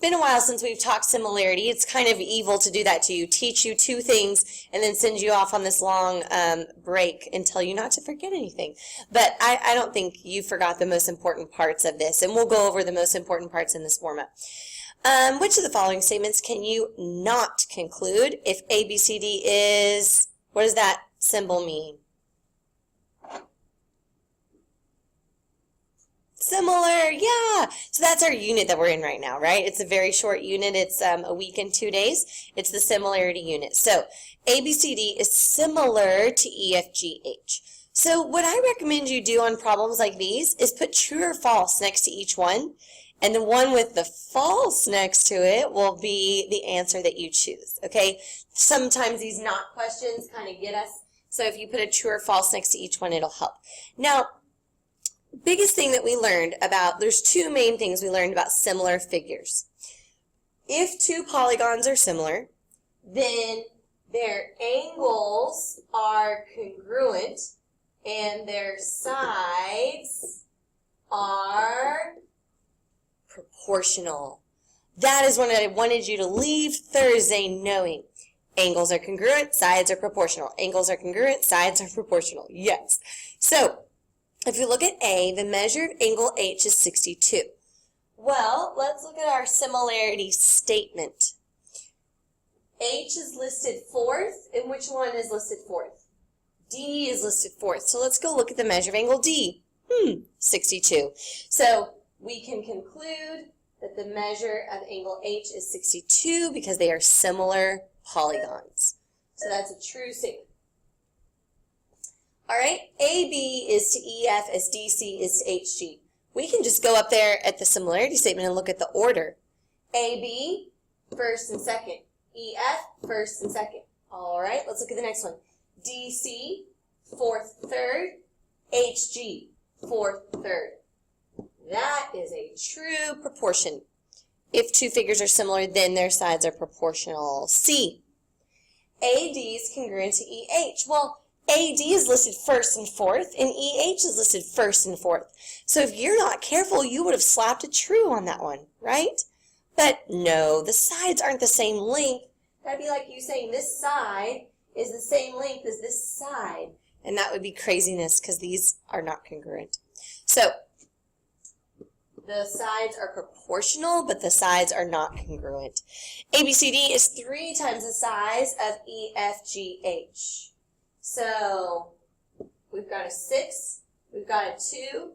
been a while since we've talked similarity. It's kind of evil to do that to you, teach you two things and then send you off on this long break and tell you not to forget anything. But I don't think you forgot the most important parts of this, and we'll go over the most important parts in this format. Which of the following statements can you not conclude if ABCD is, what does that symbol mean? Similar, yeah. So that's our unit that we're in right now, right? It's a very short unit. It's a week and 2 days. It's the similarity unit. So ABCD is similar to EFGH. So what I recommend you do on problems like these is put true or false next to each one. And the one with the false next to it will be the answer that you choose, okay? Sometimes these not questions kind of get us. So if you put a true or false next to each one, it'll help. Now, biggest thing that we learned about, there's two main things we learned about similar figures. If two polygons are similar, then their angles are congruent and their sides are proportional. That is what I wanted you to leave Thursday knowing. Angles are congruent, sides are proportional. Angles are congruent, sides are proportional. Yes. So, if you look at A, the measure of angle H is 62. Well, let's look at our similarity statement. H is listed fourth, and which one is listed fourth? D is listed fourth. So let's go look at the measure of angle D. 62. So we can conclude that the measure of angle H is 62 because they are similar polygons. So that's a true statement. All right, AB is to EF as DC is to HG. We can just go up there at the similarity statement and look at the order. AB, first and second. EF, first and second. All right, let's look at the next one. DC, fourth, third. HG, fourth, third. That is a true proportion. If two figures are similar, then their sides are proportional. C, AD is congruent to EH. Well, AD is listed first and fourth, and EH is listed first and fourth. So if you're not careful, you would have slapped a true on that one, right? But no, the sides aren't the same length. That'd be like you saying this side is the same length as this side. And that would be craziness because these are not congruent. So the sides are proportional, but the sides are not congruent. ABCD is 3 times the size of EFGH. So we've got a 6, we've got a 2,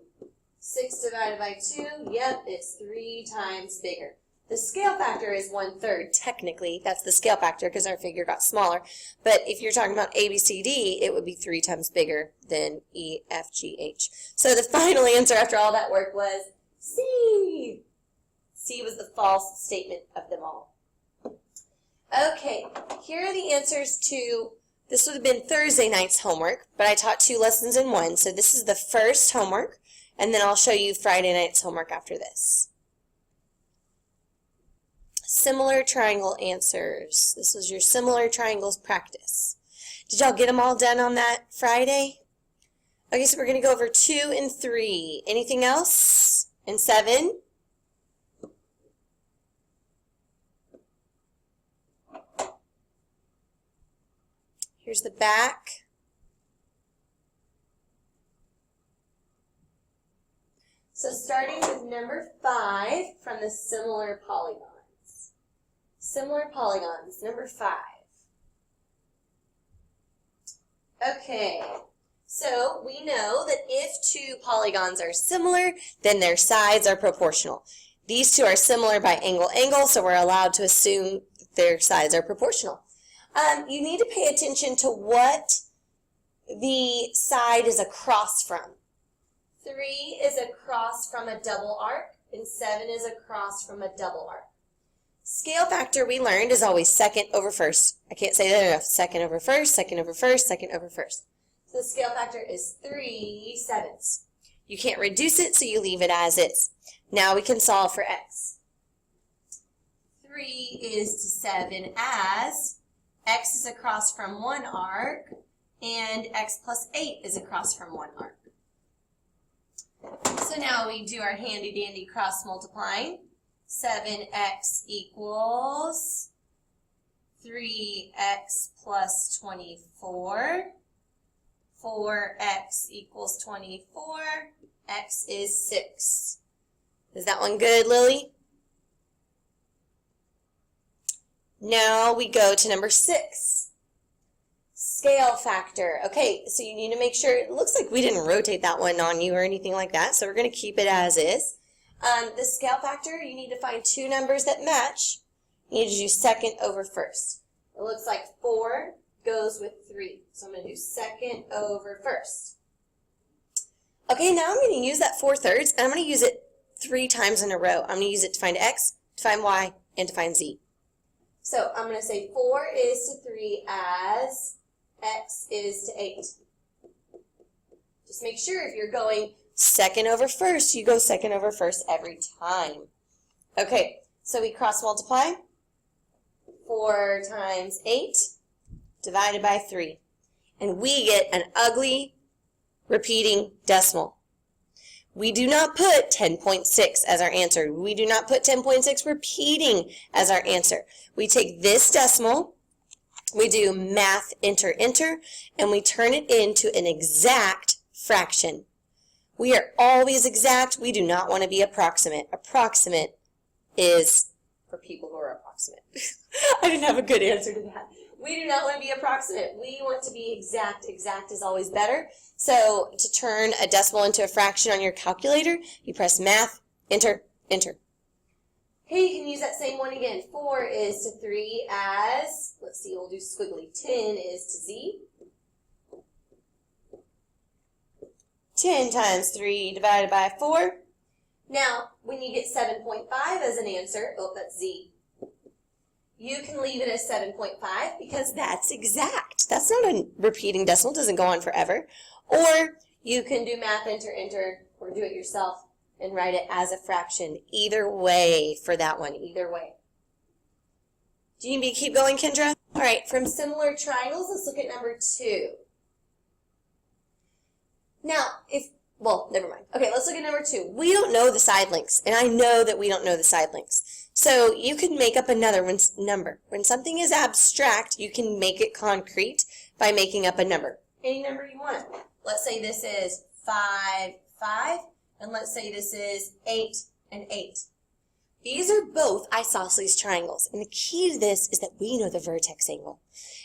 6 divided by 2, yep, it's 3 times bigger. The scale factor is 1/3, technically. That's the scale factor because our figure got smaller. But if you're talking about ABCD, it would be 3 times bigger than EFGH. So the final answer after all that work was C. C was the false statement of them all. Okay, here are the answers to, this would have been Thursday night's homework, but I taught 2 lessons in one. So this is the first homework, and then I'll show you Friday night's homework after this. Similar triangle answers. This was your similar triangles practice. Did y'all get them all done on that Friday? Okay, so we're going to go over 2 and 3. Anything else? And 7? Here's the back. So starting with number 5 from the similar polygons. Similar polygons, number 5. Okay, so we know that if 2 polygons are similar, then their sides are proportional. These 2 are similar by angle, so we're allowed to assume that their sides are proportional. You need to pay attention to what the side is across from. 3 is across from a double arc, and 7 is across from a double arc. Scale factor we learned is always second over first. I can't say that enough. Second over first, second over first, second over first. So the scale factor is 3/7. You can't reduce it, so you leave it as is. Now we can solve for x. 3 is to 7 as x is across from one arc, and x plus 8 is across from one arc. So now we do our handy-dandy cross multiplying. 7x equals 3x plus 24. 4x equals 24. X is 6. Is that one good, Lily? Now we go to number 6. Scale factor. Okay, so you need to make sure, it looks like we didn't rotate that one on you or anything like that, so we're going to keep it as is. The scale factor, you need to find two numbers that match. You need to do second over first. It looks like 4 goes with 3, so I'm going to do second over first. Okay, now I'm going to use that 4/3, and I'm going to use it 3 times in a row. I'm going to use it to find x, to find y, and to find z. So I'm going to say 4 is to 3 as x is to 8. Just make sure if you're going second over first, you go second over first every time. Okay, so we cross multiply. 4 times 8 divided by 3. And we get an ugly repeating decimal. We do not put 10.6 as our answer. We do not put 10.6 repeating as our answer. We take this decimal, we do math, enter, enter, and we turn it into an exact fraction. We are always exact. We do not want to be approximate. Approximate is for people who are approximate. I didn't have a good answer to that. We do not want to be approximate. We want to be exact. Exact is always better. So to turn a decimal into a fraction on your calculator, you press math, enter, enter. Okay, you can use that same one again. 4 is to 3 as, let's see, we'll do squiggly. 10 is to z. 10 times 3 divided by 4. Now, when you get 7.5 as an answer, oh, that's z. You can leave it as 7.5 because that's exact. That's not a repeating decimal. It doesn't go on forever. Or you can do math, enter, enter, or do it yourself and write it as a fraction. Either way for that one, either way. Do you need me to keep going, Kendra? All right, from similar triangles, let's look at number 2. Now, well, never mind. Okay, let's look at number 2. We don't know the side lengths, and I know that we don't know the side lengths. So you can make up another number. When something is abstract, you can make it concrete by making up a number. Any number you want. Let's say this is 5, 5, and let's say this is 8 and 8. These are both isosceles triangles, and the key to this is that we know the vertex angle.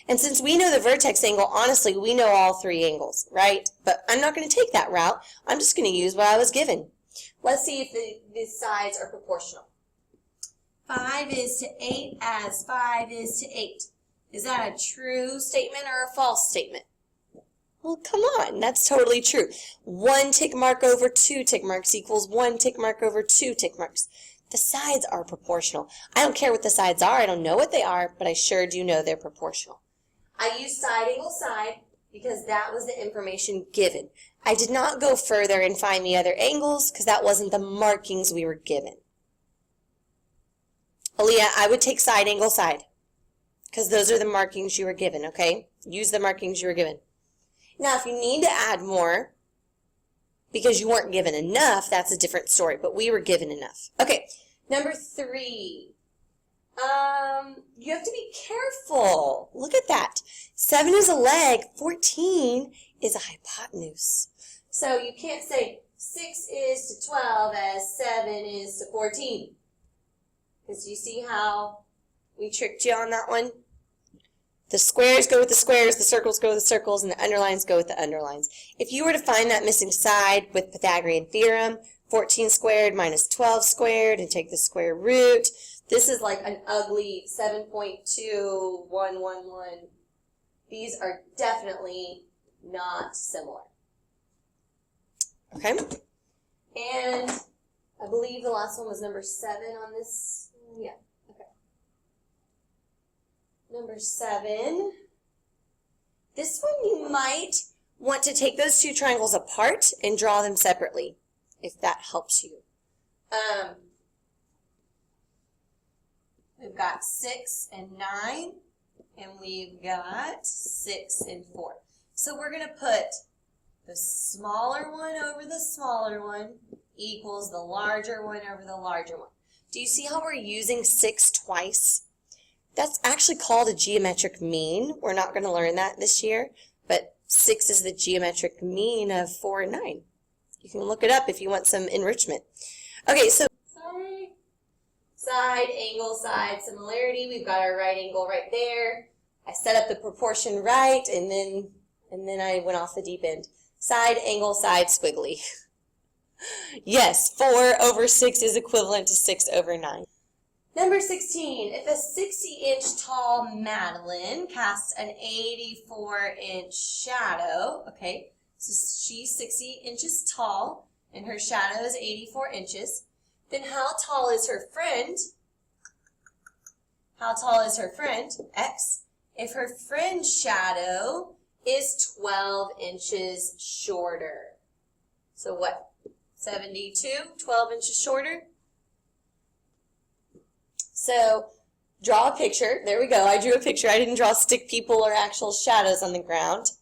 And since we know the vertex angle, honestly, we know all 3 angles, right? But I'm not going to take that route. I'm just going to use what I was given. Let's see if the sides are proportional. 5 is to 8 as 5 is to 8. Is that a true statement or a false statement? Well, come on, that's totally true. 1 tick mark over 2 tick marks equals 1 tick mark over 2 tick marks. The sides are proportional. I don't care what the sides are. I don't know what they are, but I sure do know they're proportional. I used side angle side because that was the information given. I did not go further and find the other angles because that wasn't the markings we were given. Aaliyah, I would take side angle side because those are the markings you were given, okay? Use the markings you were given. Now, if you need to add more because you weren't given enough, that's a different story, but we were given enough. Okay, number 3. You have to be careful. Look at that. 7 is a leg, 14 is a hypotenuse. So you can't say 6 is to 12 as 7 is to 14. Because you see how we tricked you on that one? The squares go with the squares, the circles go with the circles, and the underlines go with the underlines. If you were to find that missing side with Pythagorean theorem, 14 squared minus 12 squared, and take the square root, this is like an ugly 7.2111. These are definitely not similar. Okay? And I believe the last one was number 7 on this. Yeah, okay. Number 7. This one you might want to take those 2 triangles apart and draw them separately, if that helps you. We've got 6 and 9, and we've got 6 and 4. So we're going to put the smaller one over the smaller one equals the larger one over the larger one. Do you see how we're using 6 twice? That's actually called a geometric mean. We're not going to learn that this year, but 6 is the geometric mean of 4 and 9. You can look it up if you want some enrichment. Okay, so side, angle, side, similarity. We've got our right angle right there. I set up the proportion right, and then I went off the deep end. Side, angle, side, squiggly. Yes, 4 over 6 is equivalent to 6 over 9. Number 16, if a 60-inch tall Madeline casts an 84-inch shadow, okay, so she's 60 inches tall, and her shadow is 84 inches, then how tall is her friend? How tall is her friend, X, if her friend's shadow is 12 inches shorter? So what? 72, 12 inches shorter? So draw a picture. There we go. I drew a picture. I didn't draw stick people or actual shadows on the ground.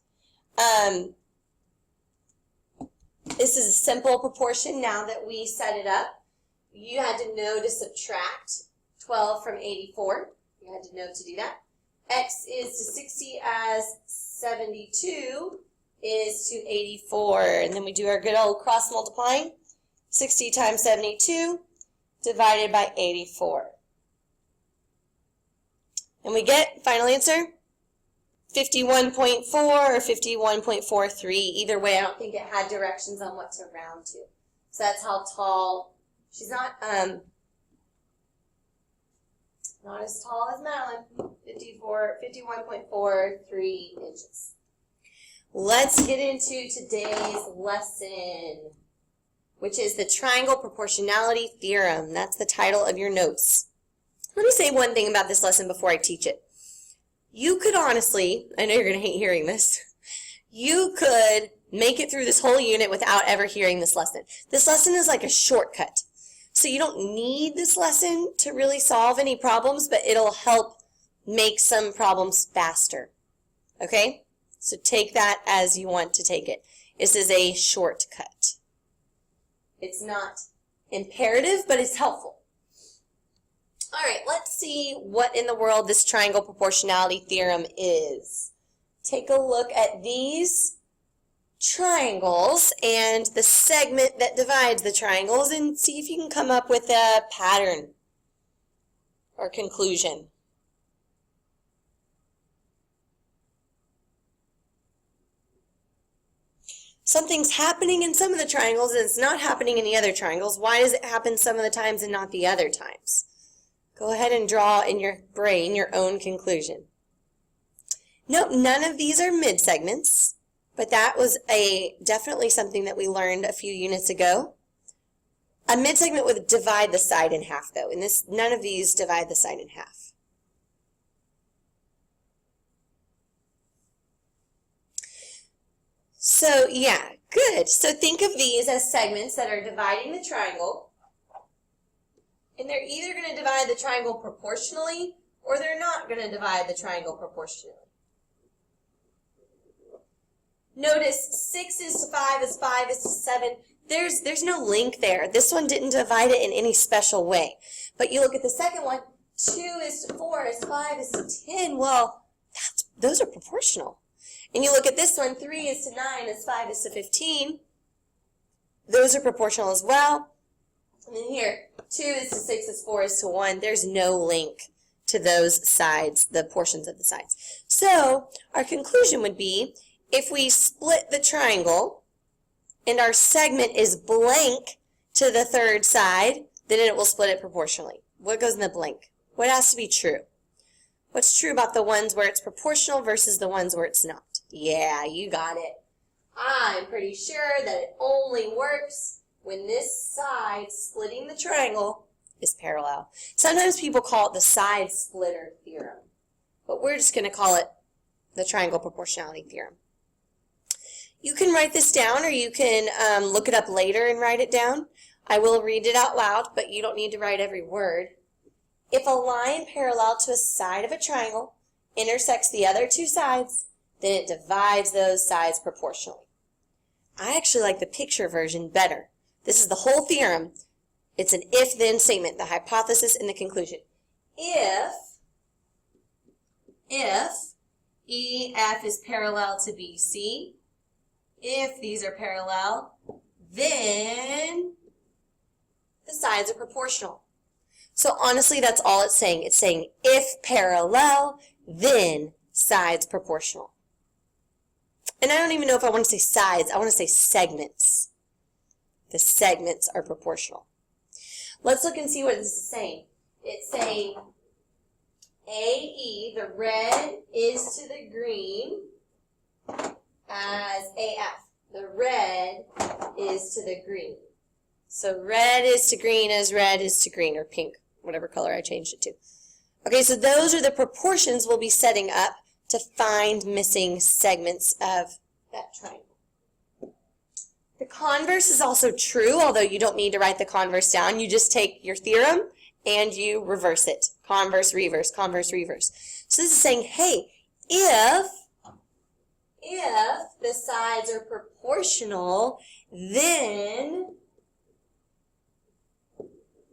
This is a simple proportion now that we set it up. You had to know to subtract 12 from 84. You had to know to do that. X is to 60 as 72 is to 84. And then we do our good old cross multiplying. 60 times 72 divided by 84. And we get, final answer, 51.4 or 51.43. Either way, I don't think it had directions on what to round to. So that's how tall. She's not as tall as Madeline, 51.43 inches. Let's get into today's lesson, which is the Triangle Proportionality Theorem. That's the title of your notes. Let me say one thing about this lesson before I teach it. You could honestly, I know you're going to hate hearing this, you could make it through this whole unit without ever hearing this lesson. This lesson is like a shortcut. So you don't need this lesson to really solve any problems, but it'll help make some problems faster. Okay? So take that as you want to take it. This is a shortcut. It's not imperative, but it's helpful. All right, let's see what in the world this triangle proportionality theorem is. Take a look at these triangles and the segment that divides the triangles and see if you can come up with a pattern or conclusion. Something's happening in some of the triangles and it's not happening in the other triangles. Why does it happen some of the times and not the other times? Go ahead and draw in your brain your own conclusion. Note, none of these are mid-segments, but that was definitely something that we learned a few units ago. A mid-segment would divide the side in half, though, and none of these divide the side in half. So, yeah, good. So think of these as segments that are dividing the triangle. And they're either going to divide the triangle proportionally or they're not going to divide the triangle proportionally. Notice 6 is to 5 is 5 is to 7. There's no link there. This one didn't divide it in any special way. But you look at the second one, 2 is to 4 is 5 is to 10. Well, those are proportional. And you look at this one, 3 is to 9 is 5 is to 15. Those are proportional as well. And then here, 2 is to 6 is 4 is to 1. There's no link to those sides, the portions of the sides. So our conclusion would be, if we split the triangle and our segment is blank to the third side, then it will split it proportionally. What goes in the blank? What has to be true? What's true about the ones where it's proportional versus the ones where it's not? Yeah, you got it. I'm pretty sure that it only works when this side splitting the triangle is parallel. Sometimes people call it the side splitter theorem, but we're just going to call it the triangle proportionality theorem. You can write this down or you can look it up later and write it down. I will read it out loud, but you don't need to write every word. If a line parallel to a side of a triangle intersects the other two sides, then it divides those sides proportionally. I actually like the picture version better. This is the whole theorem, It's an if-then statement, the hypothesis and the conclusion. If EF is parallel to BC, if these are parallel, then the sides are proportional. So honestly, that's all it's saying. It's saying if parallel, then sides proportional. And I don't even know if I want to say sides. I want to say segments. The segments are proportional. Let's look and see what this is saying. It's saying AE, the red is to the green as AF. The red is to the green. So red is to green as red is to green, or pink, whatever color I changed it to. Okay, so those are the proportions we'll be setting up to find missing segments of that triangle. The converse is also true, although you don't need to write the converse down. You just take your theorem and you reverse it. Converse, reverse, converse, reverse. So this is saying, hey, if the sides are proportional, then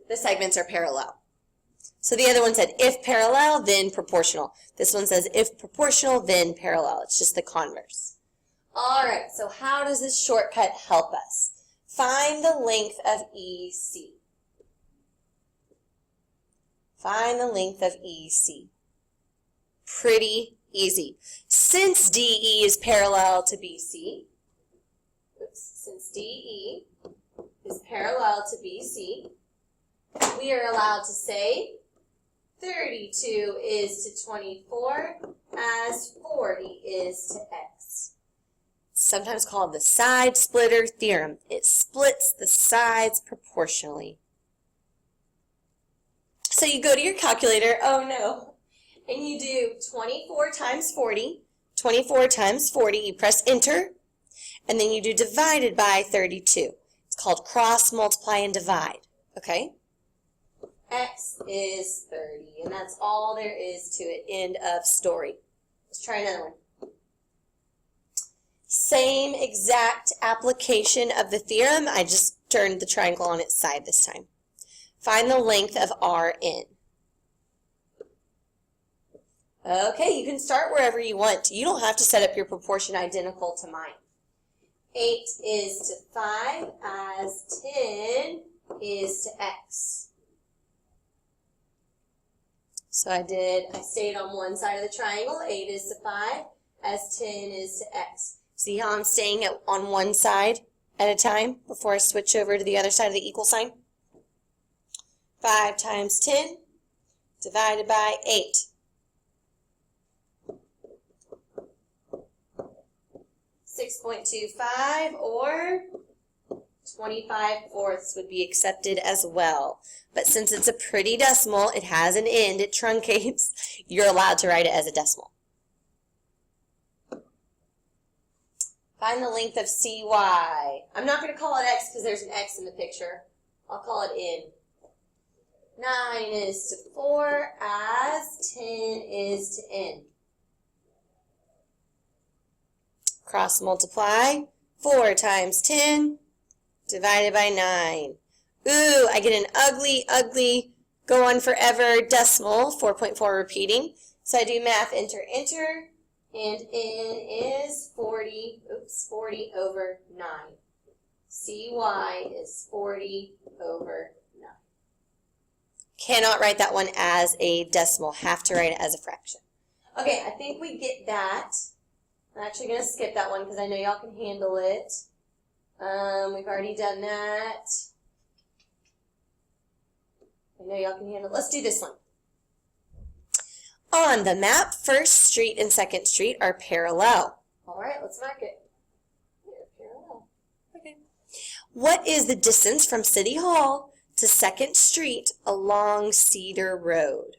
the segments are parallel. So the other one said if parallel, then proportional. This one says if proportional, then parallel. It's just the converse. All right, so how does this shortcut help us? Find the length of EC. Find the length of EC. Pretty easy. Since DE is parallel to BC, since DE is parallel to BC, we are allowed to say 32 is to 24 as 40 is to x. It's sometimes called the side splitter theorem. It splits the sides proportionally. So you go to your calculator, oh no, and you do 24 times 40, 24 times 40, you press enter, and then you do divided by 32. It's called cross, multiply, and divide, okay? X is 30, and that's all there is to it. End of story. Let's try another one. Same exact application of the theorem. I just turned the triangle on its side this time. Find the length of RN. Okay, you can start wherever you want. You don't have to set up your proportion identical to mine. 8 is to 5 as 10 is to x. So I stayed on one side of the triangle. 8 is to 5 as 10 is to x. See how I'm staying on one side at a time before I switch over to the other side of the equal sign? 5 times 10 divided by 8. 6.25 or 25/4 would be accepted as well. But since it's a pretty decimal, it has an end, it truncates, you're allowed to write it as a decimal. Find the length of CY. I'm not going to call it X because there's an X in the picture. I'll call it N. 9 is to 4 as 10 is to N. Cross multiply. 4 times 10 divided by 9. Ooh, I get an ugly, ugly, go on forever decimal, 4.4 repeating. So I do math, enter, enter, and N is 40 over 9. CY is 40 over 9. Cannot write that one as a decimal, have to write it as a fraction. Okay, I think we get that. I'm actually going to skip that one because I know y'all can handle it. We've already done that. I know y'all can handle it. Let's do this one. On the map, 1st Street and 2nd Street are parallel. All right, let's mark it. They're parallel. Okay. What is the distance from City Hall to 2nd Street along Cedar Road?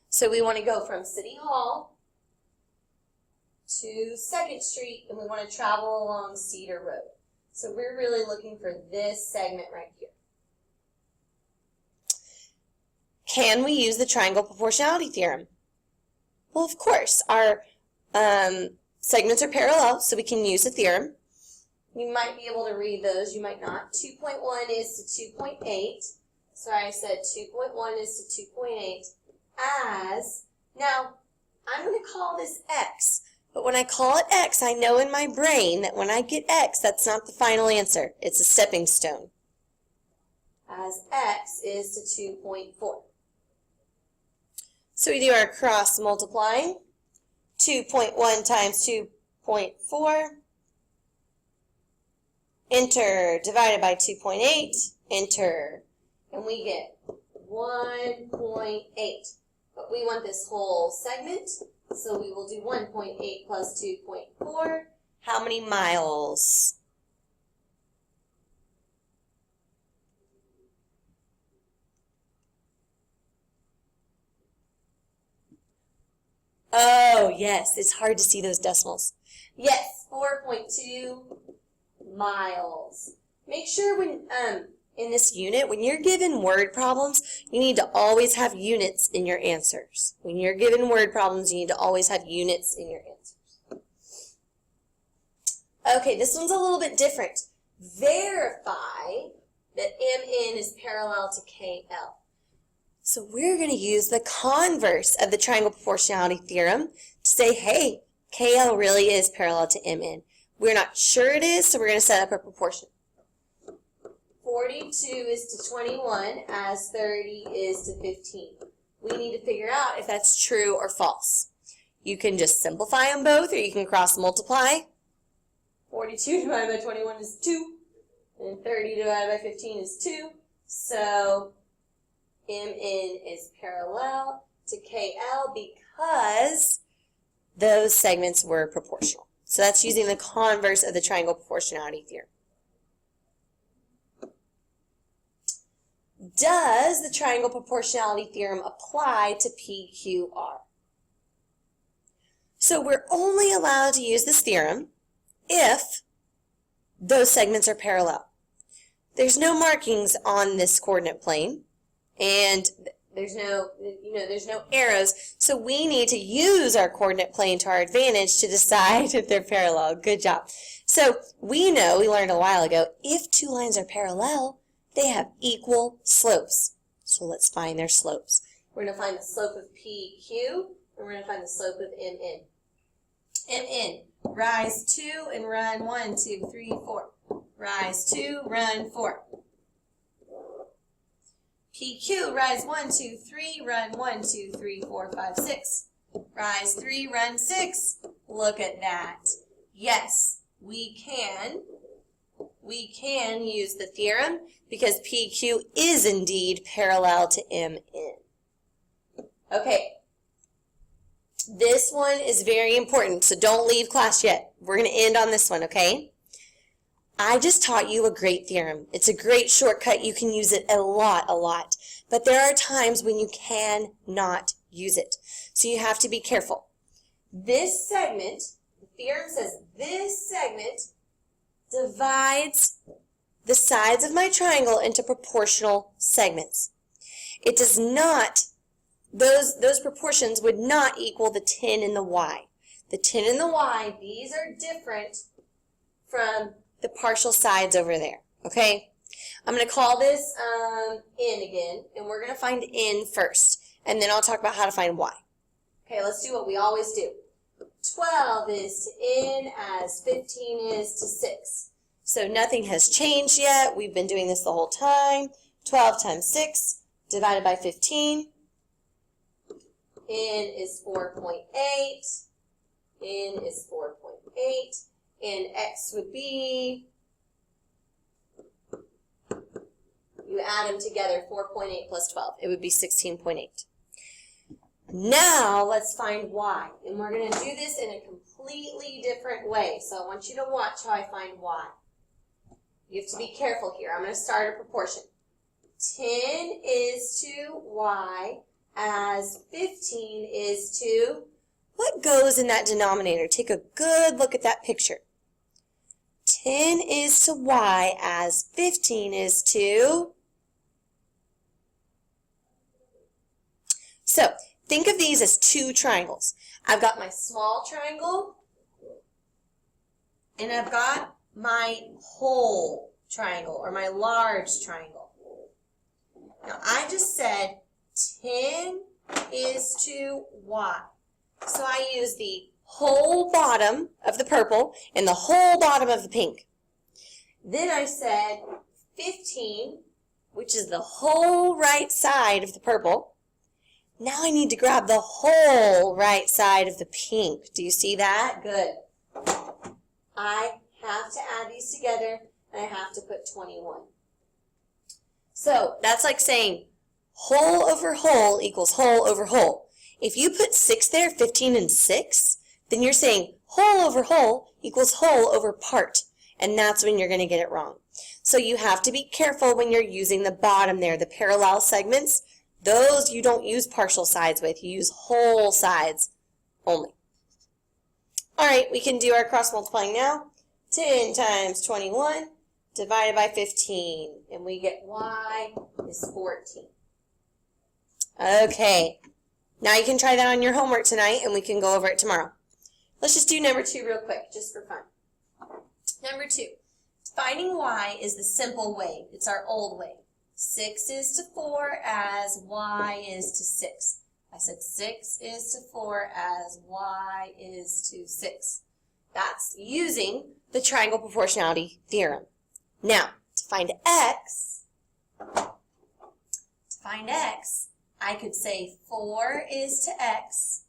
So we want to go from City Hall to 2nd Street, and we want to travel along Cedar Road. So we're really looking for this segment right here. Can we use the triangle proportionality theorem? Well, of course. Our segments are parallel, so we can use the theorem. You might be able to read those, you might not. 2.1 is to 2.8. So I said 2.1 is to 2.8 as, now I'm going to call this x. But when I call it x, I know in my brain that when I get x, that's not the final answer. It's a stepping stone. As x is to 2.4. So we do our cross multiplying. 2.1 times 2.4. Enter. Divided by 2.8. Enter. And we get 1.8. But we want this whole segment. So we will do 1.8 plus 2.4. How many miles? Oh, yes, it's hard to see those decimals. Yes, 4.2 miles. Make sure when in this unit, when you're given word problems, you need to always have units in your answers. When you're given word problems, you need to always have units in your answers. Okay, this one's a little bit different. Verify that MN is parallel to KL. So we're going to use the converse of the triangle proportionality theorem to say, hey, KL really is parallel to MN. We're not sure it is, so we're going to set up a proportion. 42 is to 21 as 30 is to 15. We need to figure out if that's true or false. You can just simplify them both, or you can cross multiply. 42 divided by 21 is 2, and 30 divided by 15 is 2. So MN is parallel to KL because those segments were proportional. So that's using the converse of the triangle proportionality theorem. Does the triangle proportionality theorem apply to PQR? So we're only allowed to use this theorem if those segments are parallel. There's no markings on this coordinate plane, and there's no arrows, so we need to use our coordinate plane to our advantage to decide if they're parallel. Good job. So we know, we learned a while ago, if two lines are parallel, they have equal slopes. So let's find their slopes. We're going to find the slope of PQ, and we're going to find the slope of MN. MN, rise 2 and run 1, 2, 3, 4. Rise 2, run 4. PQ, rise 1, 2, 3, run 1, 2, 3, 4, 5, 6. Rise 3, run 6. Look at that. Yes, we can use the theorem because PQ is indeed parallel to MN. Okay, this one is very important, so don't leave class yet. We're going to end on this one, okay? I just taught you a great theorem. It's a great shortcut. You can use it a lot. But there are times when you cannot use it. So you have to be careful. This segment, the theorem says this segment divides the sides of my triangle into proportional segments. It does not, those proportions would not equal the 10 and the y. The 10 and the y, these are different from the partial sides over there, okay? I'm going to call this n again, and we're going to find n first, and then I'll talk about how to find y. Okay, let's do what we always do. 12 is to n as 15 is to 6. So nothing has changed yet. We've been doing this the whole time. 12 times 6 divided by 15. N is 4.8. N is 4.8. And x would be, you add them together, 4.8 plus 12. It would be 16.8. Now let's find y. And we're going to do this in a completely different way. So I want you to watch how I find y. You have to be careful here. I'm going to start a proportion. 10 is to y as 15 is to, what goes in that denominator? Take a good look at that picture. 10 is to y as 15 is to, so think of these as two triangles. I've got my small triangle, and I've got my whole triangle or my large triangle. Now, I just said 10 is to y. So I use the whole bottom of the purple and the whole bottom of the pink. Then I said 15, which is the whole right side of the purple. Now I need to grab the whole right side of the pink. Do you see that? Good. I have to add these together, and I have to put 21. So that's like saying whole over whole equals whole over whole. If you put 6 there, 15 and 6, then you're saying whole over whole equals whole over part, and that's when you're going to get it wrong. So you have to be careful when you're using the bottom there, the parallel segments. Those you don't use partial sides with. You use whole sides only. All right, we can do our cross multiplying now. 10 times 21 divided by 15, and we get y is 14. Okay, now you can try that on your homework tonight, and we can go over it tomorrow. Let's just do number 2 real quick, just for fun. Number 2, finding y is the simple way. It's our old way. 6 is to 4 as y is to 6. I said 6 is to 4 as y is to 6. That's using the triangle proportionality theorem. Now, to find x, I could say 4 is to x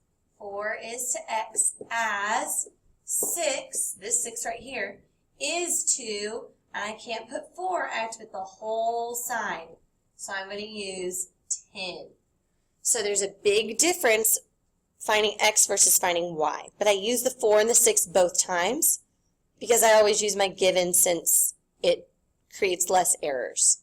as 6, this 6 right here, is to, and I can't put 4, I have to put the whole side. So I'm going to use 10. So there's a big difference finding x versus finding y. But I use the 4 and the 6 both times because I always use my given since it creates less errors.